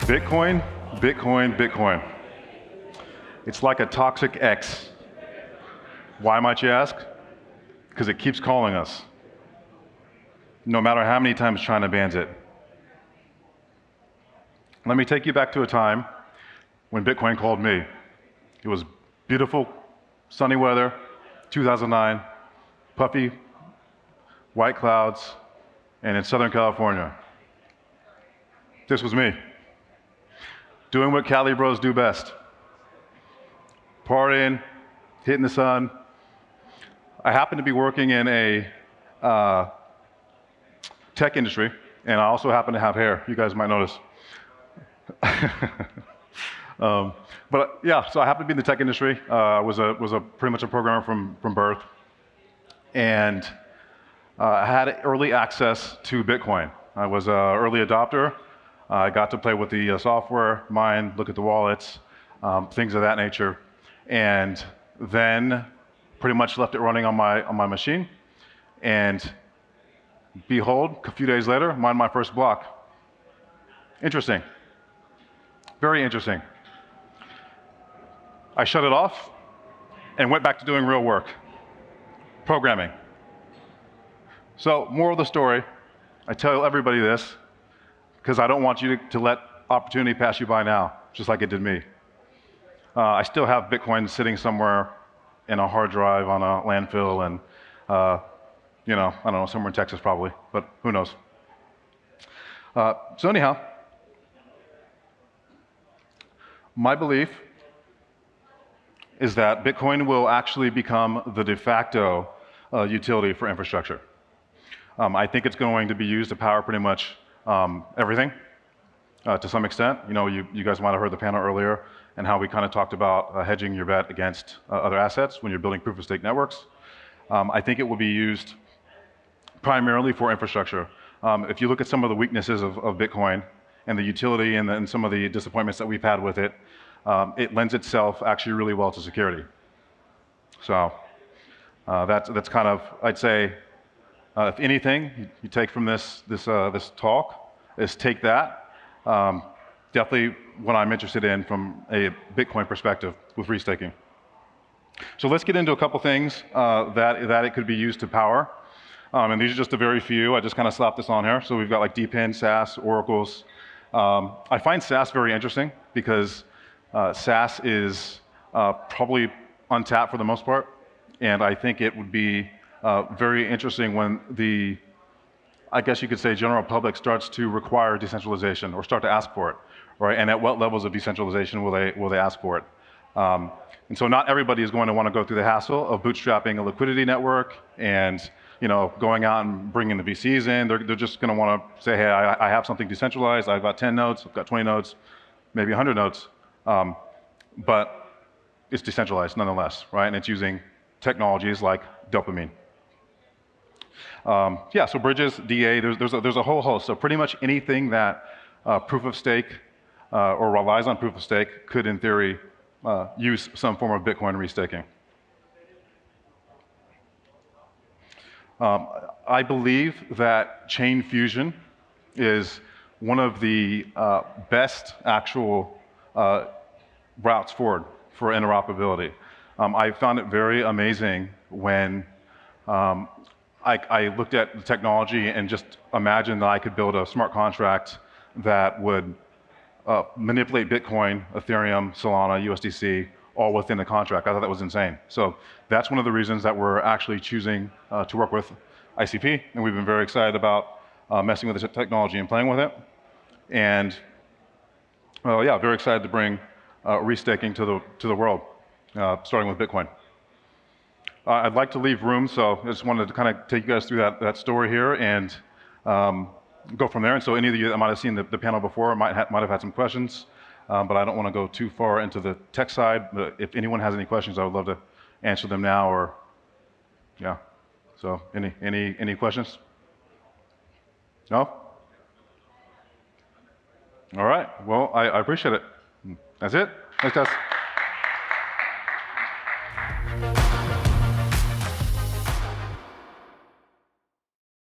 Bitcoin, Bitcoin, Bitcoin. It's like a toxic ex. Why might you ask? Because it keeps calling us. No matter how many times China bans it. Let me take you back to a time when Bitcoin called me. It was beautiful, sunny weather, 2009, puffy, white clouds, and in Southern California. This was me, doing what Cali bros do best. Partying, hitting the sun. I happened to be working in a tech industry, and I also happen to have hair. You guys might notice. But yeah, so I happened to be in the tech industry. I was pretty much a programmer from birth, and I had early access to Bitcoin. I was an early adopter. I got to play with the software, mine, look at the wallets, things of that nature, and then pretty much left it running on my machine. And behold, a few days later, mined my first block. Interesting. Very interesting. I shut it off and went back to doing real work, programming. So, moral of the story, I tell everybody this because I don't want you to let opportunity pass you by now, just like it did me. I still have Bitcoin sitting somewhere in a hard drive on a landfill and, you know, I don't know, somewhere in Texas probably, but who knows. So anyhow, my belief is that Bitcoin will actually become the de facto utility for infrastructure. I think it's going to be used to power pretty much everything to some extent. You know, you guys might have heard the panel earlier and how we kind of talked about hedging your bet against other assets when you're building proof-of-stake networks. I think it will be used primarily for infrastructure. If you look at some of the weaknesses of Bitcoin and the utility and some of the disappointments that we've had with it, it lends itself actually really well to security. So that's kind of, I'd say, if anything you take from this talk is take that. Definitely what I'm interested in from a Bitcoin perspective with restaking. So let's get into a couple things that it could be used to power. And these are just a very few. I just kind of slapped this on here. So we've got like DPIN, SAS, oracles. I find SAS very interesting because SAS is probably untapped for the most part. And I think it would be very interesting when the, I guess you could say, general public starts to require decentralization or start to ask for it, right? And at what levels of decentralization will they ask for it? And so not everybody is going to want to go through the hassle of bootstrapping a liquidity network and going out and bringing the VCs in. They're just going to want to say, hey, I have something decentralized. I've got 10 nodes, I've got 20 nodes, maybe 100 nodes, but it's decentralized nonetheless, right? And it's using technologies like Dopamine. Yeah, so bridges, DA, there's a whole host. So pretty much anything that proof of stake or relies on proof of stake could, in theory, use some form of Bitcoin restaking. I believe that chain fusion is one of the best actual routes forward for interoperability. I found it very amazing when I looked at the technology and just imagined that I could build a smart contract that would manipulate Bitcoin, Ethereum, Solana, USDC, all within the contract. I thought that was insane. So that's one of the reasons that we're actually choosing to work with ICP, and we've been very excited about messing with this technology and playing with it. And yeah, very excited to bring restaking to the world, starting with Bitcoin. I'd like to leave room, so I just wanted to kind of take you guys through that story here and go from there. And so any of you that might have seen the panel before might have had some questions, but I don't want to go too far into the tech side. But if anyone has any questions, I would love to answer them now. Or yeah, so any questions? No? All right. Well, I appreciate it. That's it. Thanks, guys.